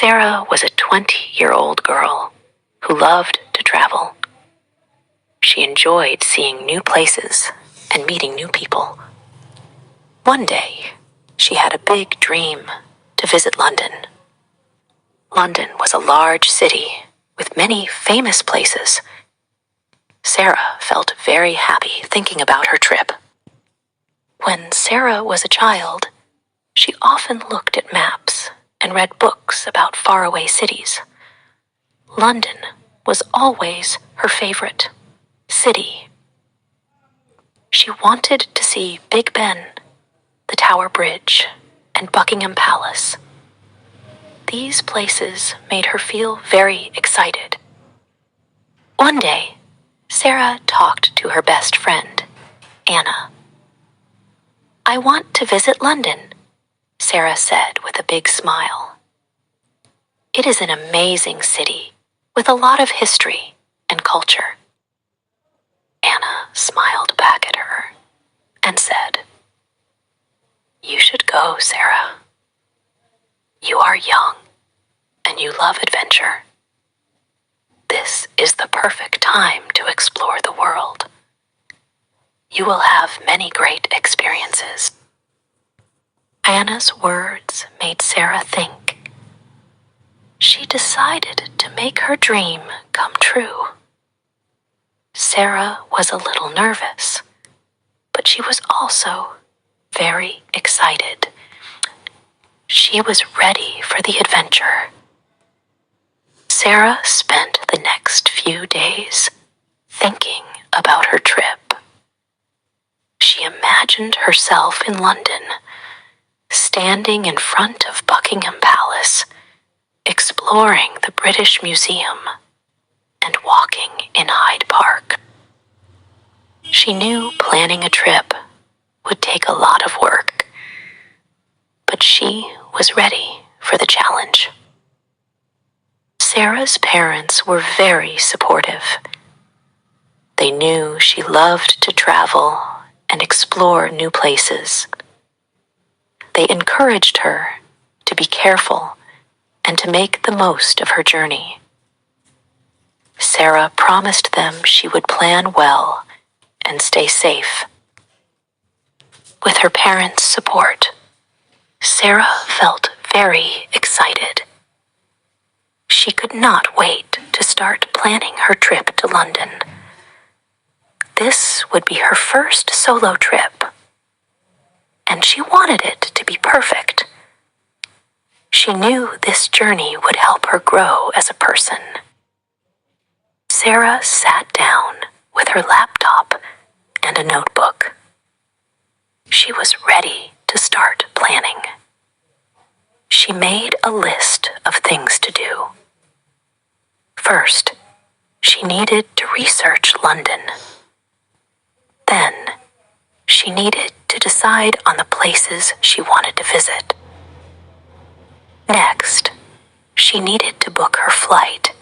Sara was a 20-year-old girl who loved to travel. She enjoyed seeing new places and meeting new people. One day, she had a big dream to visit London. London was a large city with many famous places. Sara felt very happy thinking about her trip. When Sara was a child, she often looked at maps and read books about faraway cities. London was always her favorite city. She wanted to see Big Ben, the Tower Bridge, and Buckingham Palace. These places made her feel very excited. One day, Sara talked to her best friend, Anna. "I want to visit London," Sara said with a big smile. "It is an amazing city with a lot of history and culture." Anna smiled back at her and said, "You should go, Sara. You are young and you love adventure. This is the perfect time to explore the world. You will have many great experiences." Anna's words made Sara think. She decided to make her dream come true. Sara was a little nervous, but she was also very excited. She was ready for the adventure. Sara spent the next few days thinking about her trip. She imagined herself in London, standing in front of Buckingham Palace, exploring the British Museum, and walking in Hyde Park. She knew planning a trip would take a lot of work, but she was ready for the challenge. Sara's parents were very supportive. They knew she loved to travel and explore new places. They encouraged her to be careful and to make the most of her journey. Sara promised them she would plan well and stay safe. With her parents' support, Sara felt very excited. She could not wait to start planning her trip to London. This would be her first solo trip, and she wanted it to be perfect. She knew this journey would help her grow as a person. Sara sat down with her laptop and a notebook. She was ready to start planning. She made a list of things to do. First, she needed to research London. Then, she needed to decide on the places she wanted to visit. Next, she needed to book her flight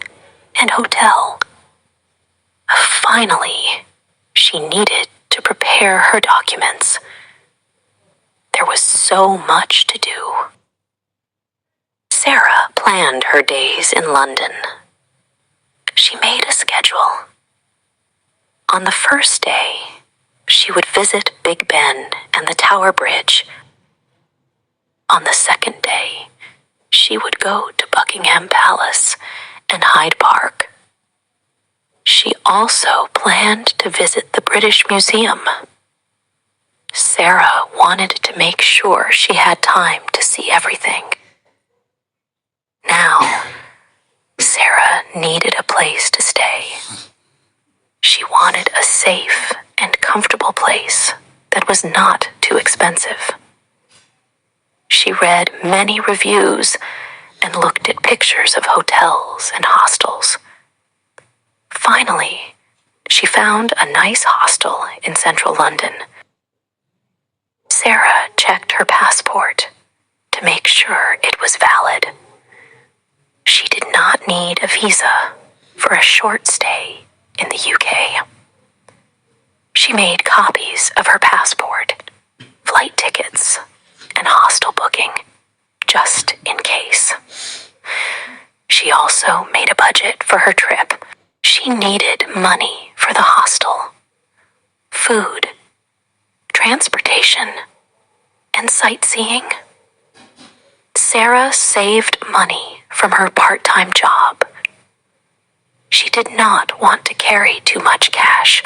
and hotel. Finally, she needed to prepare her documents. There was so much to do. Sara planned her days in London. She made a schedule. On the first day, she would visit Big Ben and the Tower Bridge. On the second day, she would go to Buckingham Palace and Hyde Park. She also planned to visit the British Museum. Sara wanted to make sure she had time to see everything. Now, Sara needed a place to stay. She wanted a safe and comfortable place that was not too expensive. She read many reviews and looked at pictures of hotels and hostels. Finally, she found a nice hostel in central London. Sara checked her passport to make sure it was valid. She did not need a visa for a short stay in the UK. She made copies of her passport, flight tickets, and hostel booking, just in case. she also made a budget for her trip. She needed money for the hostel, food, transportation, and sightseeing. Sara saved money from her part-time job. She did not want to carry too much cash,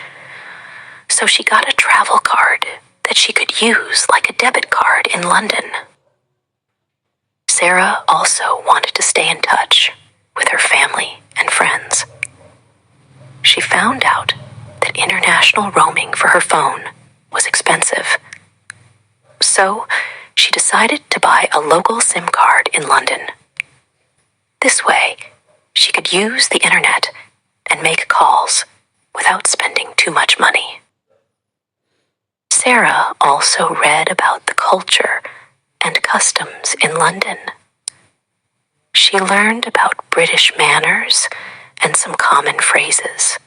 so she got a travel card that she could use like a debit card in London. Sara also wanted to stay in touch with her family and friends. She found out that international roaming for her phone was expensive. So she decided to buy a local SIM card in London. This way, she could use the internet and make calls without spending too much money. Sara also read about the culture and customs in London. She learned about British manners and some common phrases.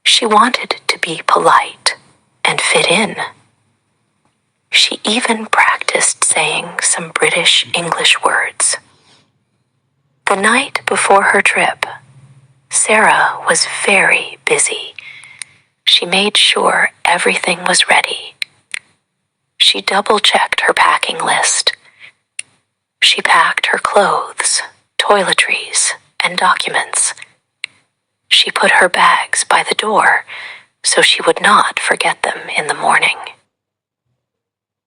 She wanted to be polite and fit in. She even practiced saying some British English words. The night before her trip, Sara was very busy. She made sure everything was ready. She double-checked her packing list. She packed her clothes, toiletries, and documents. She put her bags by the door so she would not forget them in the morning.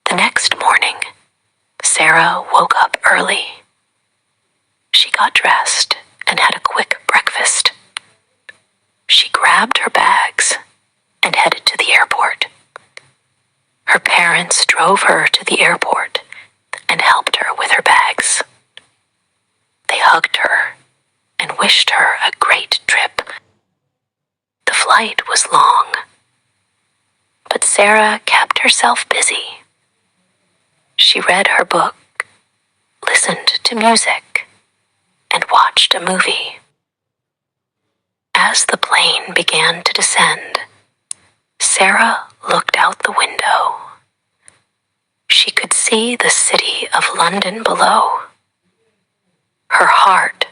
The next morning, Sara woke up early. She got dressed and had a quick breakfast. She grabbed her bags and headed to the airport. Her parents drove her to the airport and helped her with her bags. They hugged her and wished her a great trip. The flight was long, but Sara kept herself busy. She read her book, listened to music, and watched a movie. As the plane began to descend, Sara looked out the window. She could see the city of London below. Her heart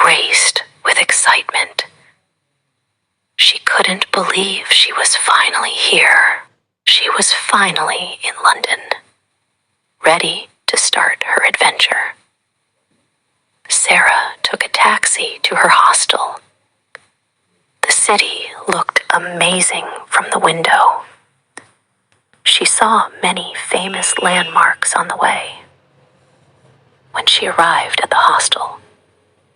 raced with excitement. She couldn't believe she was finally here. She was finally in London, ready to start her adventure. Sara took a taxi to her hostel. The city looked amazing from the window. She saw many famous landmarks on the way. When she arrived at the hostel,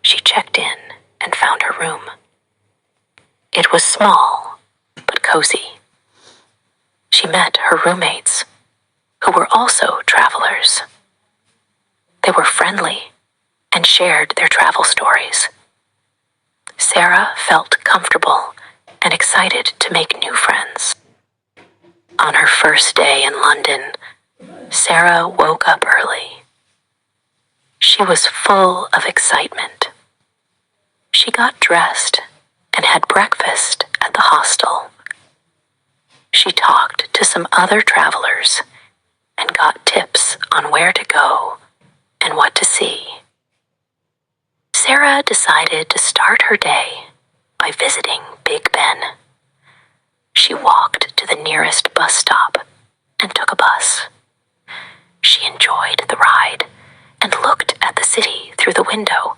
she checked in and found her room. It was small, but cozy. She met her roommates, who were also travelers. They were friendly and shared their travel stories. Sara felt comfortable and excited to make new friends. On her first day in London, Sara woke up early. She was full of excitement. She got dressed and had breakfast at the hostel. She talked to some other travelers and got tips on where to go and what to see. Sara decided to start her day by visiting Big Ben. She walked to the nearest bus stop and took a bus. She enjoyed the ride and looked at the city through the window.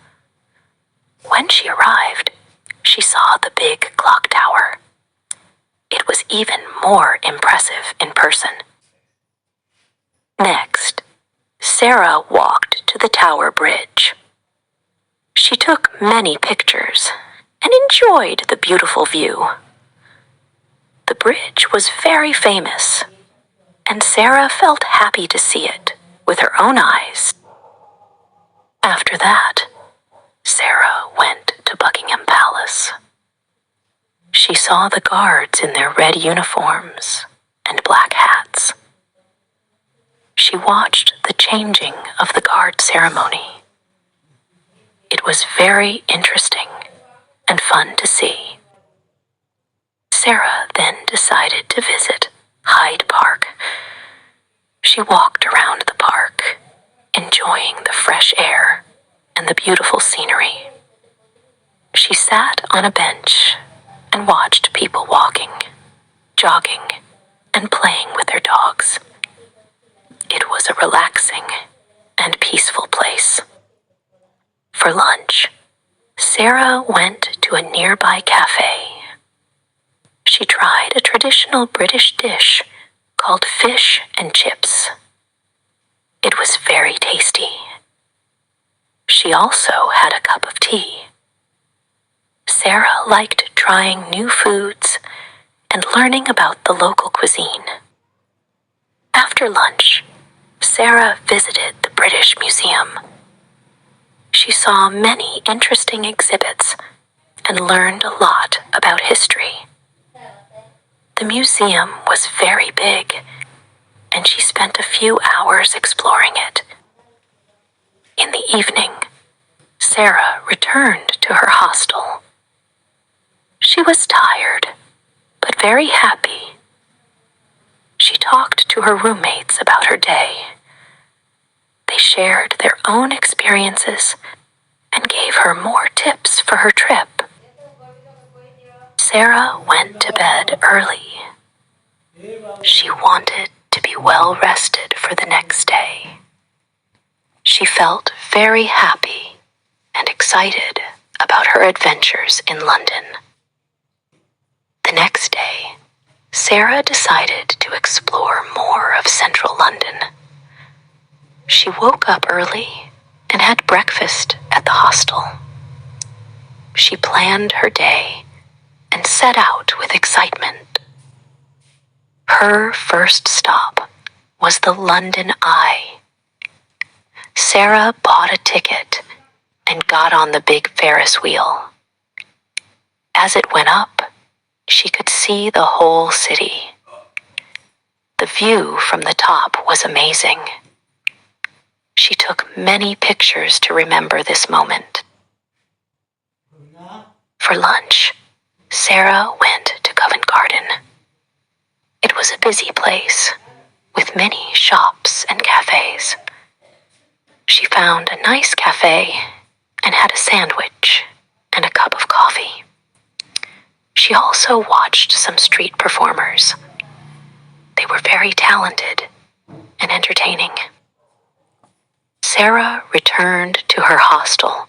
When she arrived, she saw the big clock tower. It was even more impressive in person. Next, Sara walked to the tower bridge. She took many pictures and enjoyed the beautiful view. The bridge was very famous, and Sara felt happy to see it with her own eyes. After that, Sara went to Buckingham Palace. She saw the guards in their red uniforms and black hats. She watched the changing of the guard ceremony. It was very interesting and fun to see. Sara then decided to visit Hyde Park. She walked around the park, enjoying the fresh air and the beautiful scenery. She sat on a bench and watched people walking, jogging, and playing with their dogs. It was a relaxing and peaceful place. For lunch, Sara went to a nearby cafe. She tried a traditional British dish called fish and chips. It was very tasty. She also had a cup of tea. Sara liked trying new foods and learning about the local cuisine. After lunch, Sara visited the British Museum. She saw many interesting exhibits and learned a lot about history. The museum was very big, and she spent a few hours exploring it. In the evening, Sara returned to her hostel. She was tired, but very happy. She talked to her roommates about her day. They shared their own experiences and gave her more tips for her trip. Sara went to bed early. She wanted to be well rested for the next day. She felt very happy and excited about her adventures in London. The next day, Sara decided to explore more of central London. She woke up early and had breakfast at the hostel. She planned her day and set out with excitement. Her first stop was the London Eye. Sara bought a ticket and got on the big Ferris wheel. As it went up, she could see the whole city. The view from the top was amazing. She took many pictures to remember this moment. For lunch, Sara went to Covent Garden. It was a busy place, with many shops and cafes. She found a nice cafe and had a sandwich and a cup of coffee. She also watched some street performers. They were very talented and entertaining. Sara returned to her hostel,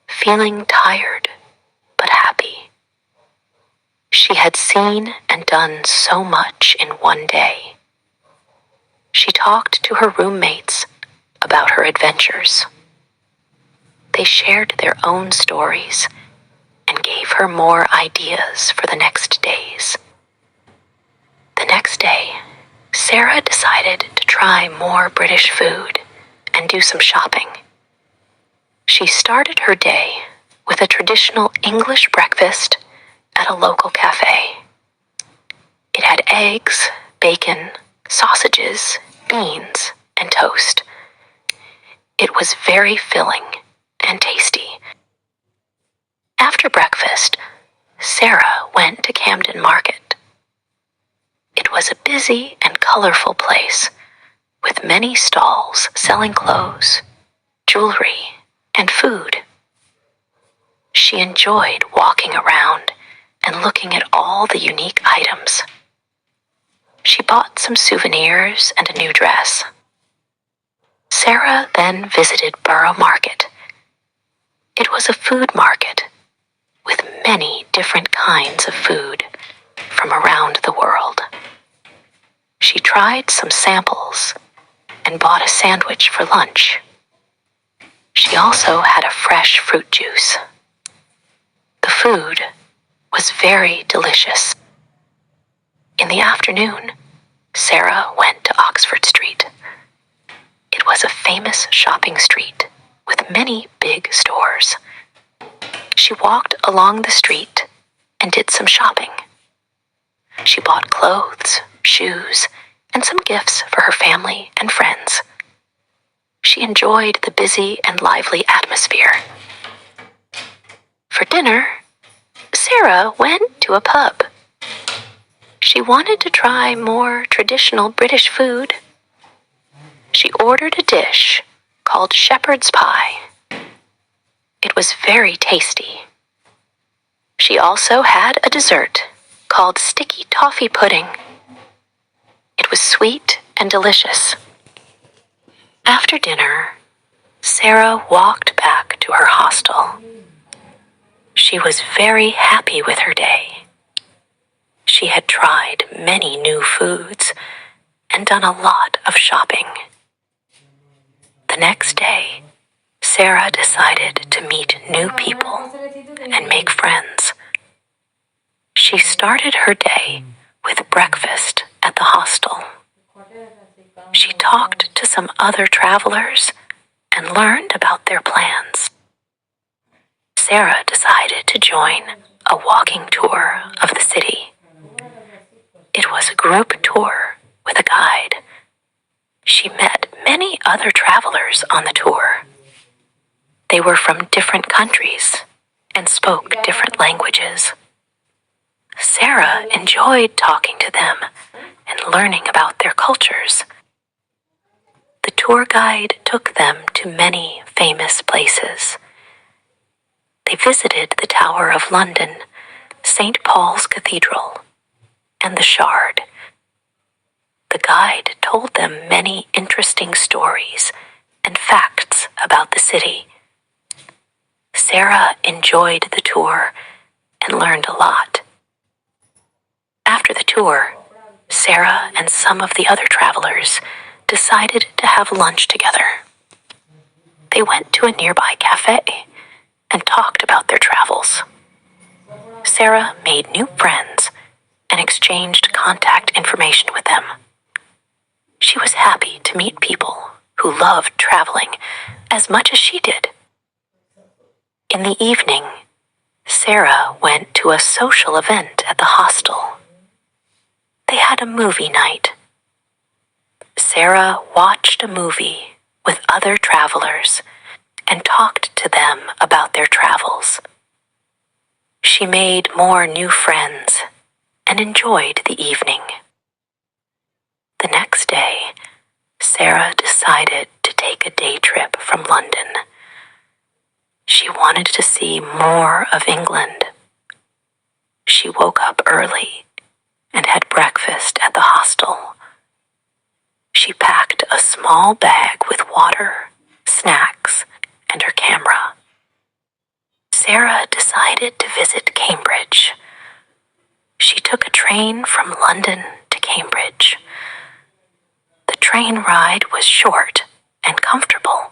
feeling tired but happy. She had seen and done so much in one day. She talked to her roommates about her adventures. They shared their own stories and gave her more ideas for the next days. The next day, Sara decided to try more British food and do some shopping. She started her day with a traditional English breakfast at a local cafe. It had eggs, bacon, sausages, beans, and toast. It was very filling and tasty. After breakfast, Sara went to Camden Market. It was a busy and colorful place with many stalls selling clothes, jewelry, and food. She enjoyed walking around and looking at all the unique items. She bought some souvenirs and a new dress. Sara then visited Borough Market. It was a food market with many different kinds of food from around the world. She tried some samples and bought a sandwich for lunch. She also had a fresh fruit juice. The food was very delicious. In the afternoon, Sara went to Oxford Street. It was a famous shopping street with many big stores. She walked along the street and did some shopping. She bought clothes, shoes, and some gifts for her family and friends. She enjoyed the busy and lively atmosphere. For dinner, Sara went to a pub. She wanted to try more traditional British food. She ordered a dish called shepherd's pie. was very tasty. She also had a dessert called sticky toffee pudding. It was sweet and delicious. After dinner, Sara walked back to her hostel. She was very happy with her day. She had tried many new foods and done a lot of shopping. The next day, Sara decided to meet new people and make friends. She started her day with breakfast at the hostel. She talked to some other travelers and learned about their plans. Sara decided to join a walking tour of the city. It was a group tour with a guide. She met many other travelers on the tour. They were from different countries and spoke different languages. Sara enjoyed talking to them and learning about their cultures. The tour guide took them to many famous places. They visited the Tower of London, St. Paul's Cathedral, and the Shard. The guide told them many interesting stories and facts about the city. Sara enjoyed the tour and learned a lot. After the tour, Sara and some of the other travelers decided to have lunch together. They went to a nearby cafe and talked about their travels. Sara made new friends and exchanged contact information with them. She was happy to meet people who loved traveling as much as she did. In the evening, Sara went to a social event at the hostel. They had a movie night. Sara watched a movie with other travelers and talked to them about their travels. She made more new friends and enjoyed the evening. The next day, Sara decided to take a day trip from London. She wanted to see more of England. She woke up early and had breakfast at the hostel. She packed a small bag with water, snacks, and her camera. Sara decided to visit Cambridge. She took a train from London to Cambridge. The train ride was short and comfortable.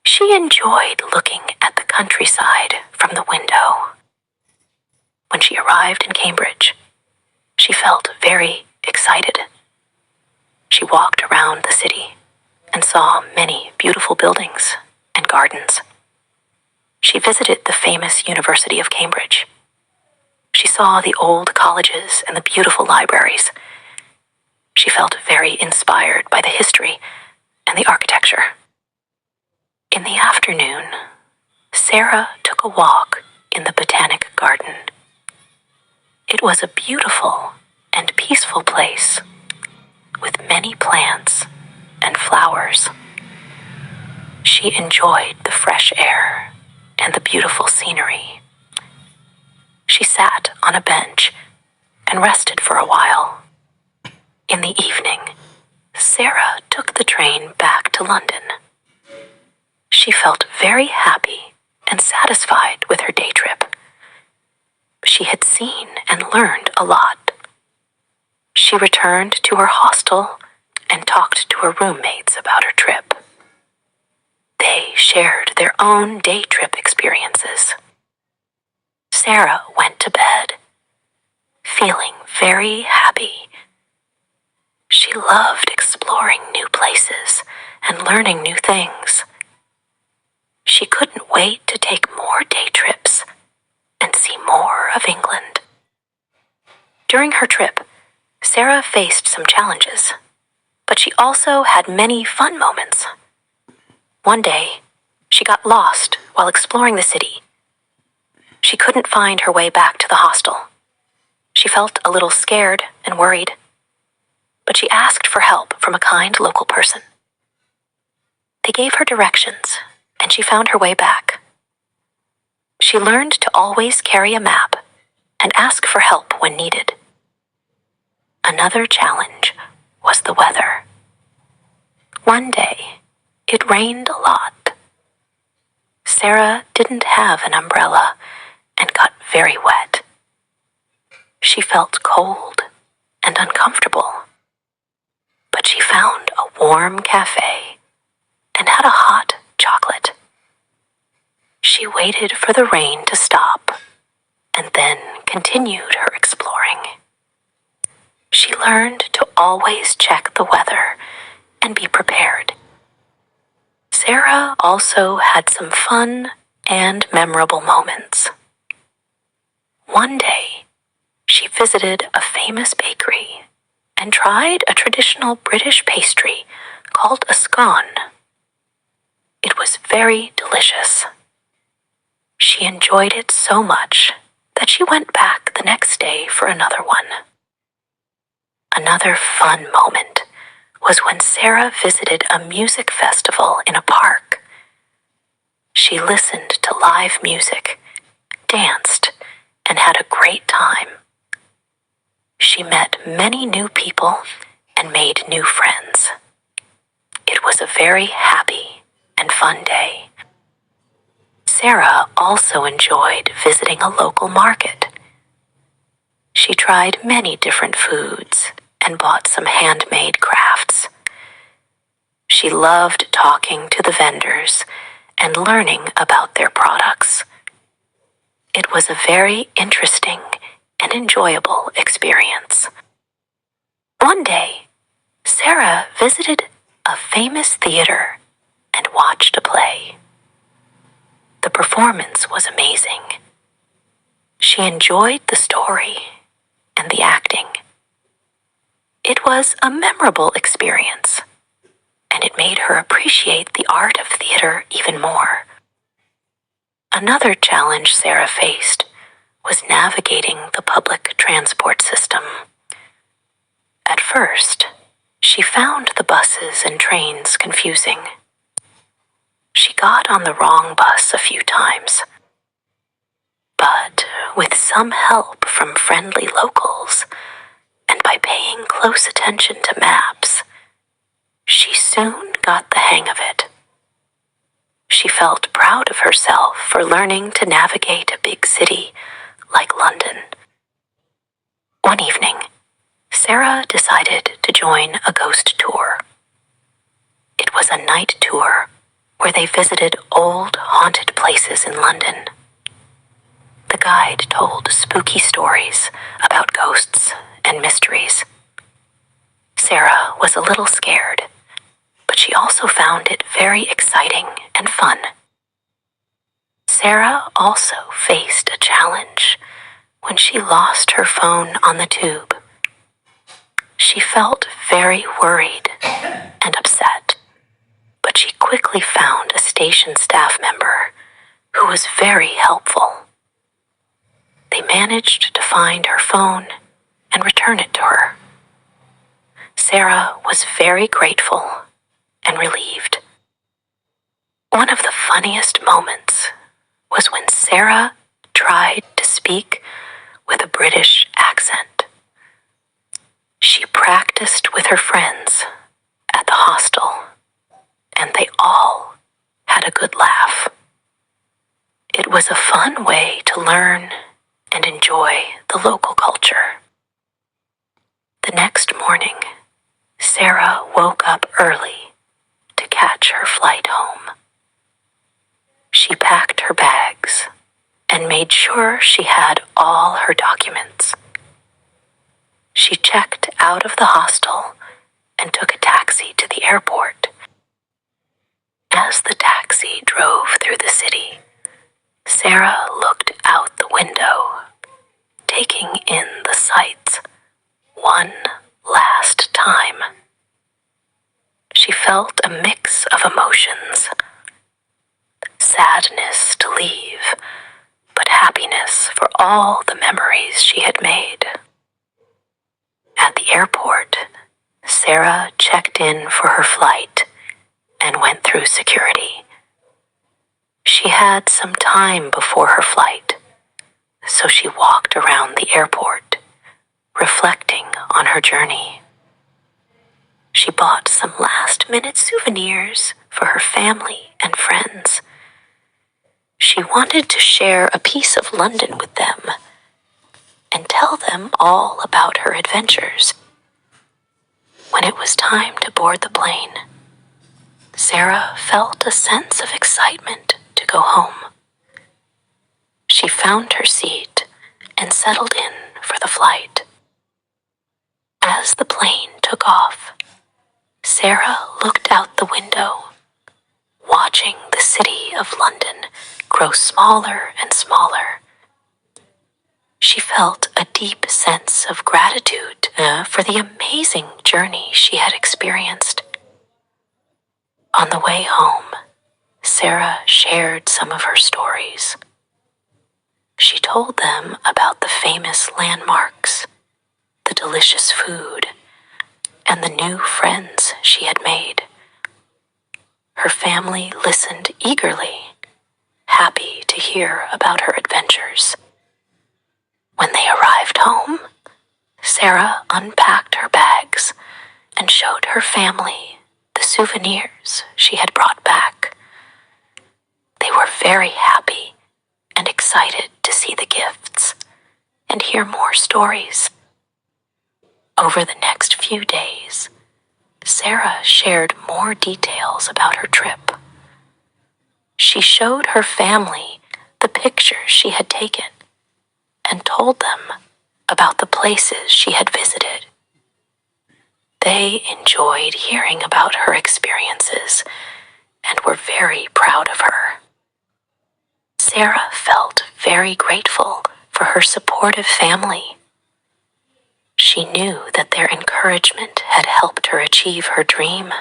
She enjoyed looking at the countryside from the window. When she arrived in Cambridge, she felt very excited. She walked around the city and saw many beautiful buildings and gardens. She visited the famous University of Cambridge. She saw the old colleges and the beautiful libraries. She felt very inspired by the history and the architecture. In the afternoon, Sara took a walk in the Botanic Garden. It was a beautiful and peaceful place with many plants and flowers. She enjoyed the fresh air and the beautiful scenery. She sat on a bench and rested for a while. In the evening, Sara took the train back to London. She felt very happy and satisfied with her day trip. She had seen and learned a lot. She returned to her hostel and talked to her roommates about her trip. They shared their own day trip experiences. Sara went to bed, feeling very happy. She loved exploring new places and learning new things. She couldn't wait to take more day trips and see more of England. During her trip, Sara faced some challenges, but she also had many fun moments. One day, she got lost while exploring the city. She couldn't find her way back to the hostel. She felt a little scared and worried, but she asked for help from a kind local person. They gave her directions, and she found her way back She learned to always carry a map and ask for help when needed. Another challenge was the weather. One day, it rained a lot. Sara didn't have an umbrella and got very wet. She felt cold and uncomfortable, but she found a warm cafe and had a hot chocolate. She waited for the rain to stop and then continued her exploring. She learned to always check the weather and be prepared. Sara also had some fun and memorable moments. One day, she visited a famous bakery and tried a traditional British pastry called a scone. It was very delicious. She enjoyed it so much that she went back the next day for another one. Another fun moment was when Sara visited a music festival in a park. She listened to live music, danced, and had a great time. She met many new people and made new friends. It was a very happy and fun day. Sara also enjoyed visiting a local market. She tried many different foods and bought some handmade crafts. She loved talking to the vendors and learning about their products. It was a very interesting and enjoyable experience. One day, Sara visited a famous theater and watched a play. The performance was amazing. She enjoyed the story and the acting. It was a memorable experience, and it made her appreciate the art of theater even more. Another challenge Sara faced was navigating the public transport system. At first, she found the buses and trains confusing. She got on the wrong bus a few times. But with some help from friendly locals, and by paying close attention to maps, she soon got the hang of it. She felt proud of herself for learning to navigate a big city like London. One evening, Sara decided to join a ghost tour. It was a night tour where they visited old haunted places in London. The guide told spooky stories about ghosts and mysteries. Sara was a little scared, but she also found it very exciting and fun. Sara also faced a challenge when she lost her phone on the tube. She felt very worried and upset, but she quickly found a station staff member who was very helpful. They managed to find her phone and return it to her. Sara was very grateful and relieved. One of the funniest moments was when Sara tried to speak with a British accent. She practiced with her friends at the hostel, and they all had a good laugh. It was a fun way to learn and enjoy the local culture. The next morning, Sara woke up early to catch her flight home. She packed her bags and made sure she had all her documents. She checked out of the hostel and took a taxi to the airport. As the taxi drove through the city, Sara looked out the window, taking in the sights one last time. She felt a mix of emotions: sadness to leave, but happiness for all the memories she had made. At the airport, Sara checked in for her flight and went through security. She had some time before her flight, so she walked around the airport, reflecting on her journey. She bought some last-minute souvenirs for her family and friends. She wanted to share a piece of London with them and tell them all about her adventures. When it was time to board the plane, Sara felt a sense of excitement to go home. She found her seat and settled in for the flight. As the plane took off, Sara looked out the window, watching the city of London grow smaller and smaller. She felt a deep sense of gratitude for the amazing journey she had experienced. On the way home, Sara shared some of her stories. She told them about the famous landmarks, the delicious food, and the new friends she had made. Her family listened eagerly, happy to hear about her adventures. When they arrived home, Sara unpacked her bags and showed her family the souvenirs she had brought back. They were very happy and excited to see the gifts and hear more stories. Over the next few days, Sara shared more details about her trip. She showed her family the pictures she had taken and told them about the places she had visited. They enjoyed hearing about her experiences and were very proud of her. Sara felt very grateful for her supportive family. She knew that their encouragement had helped her achieve her dream.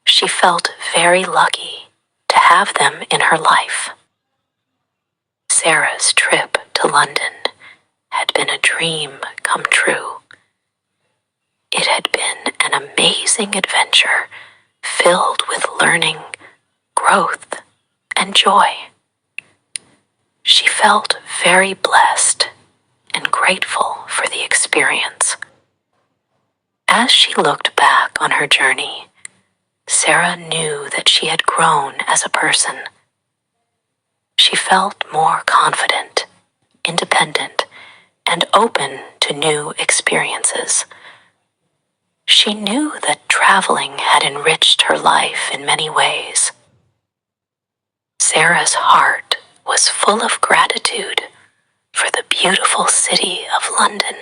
She felt very lucky to have them in her life. Sara's trip to London had been a dream come true. It had been an amazing adventure filled with learning, growth, and joy. She felt very blessed and grateful for the experience. As she looked back on her journey, Sara knew that she had grown as a person. She felt more confident, independent, and open to new experiences. She knew that traveling had enriched her life in many ways. Sara's heart was full of gratitude for the beautiful city of London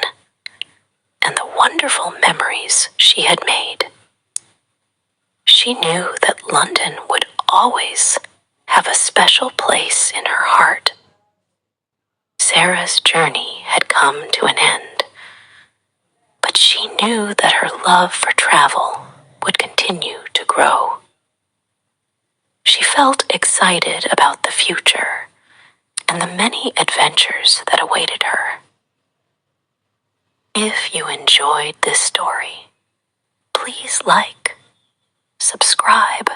and the wonderful memories she had made. She knew that London would always have a special place in her heart. Sara's journey had come to an end, but she knew that her love for travel would continue to grow. She felt excited about the future and the many adventures that awaited her. If you enjoyed this story, please like, subscribe,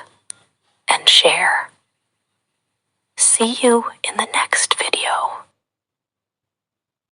and share. See you in the next video.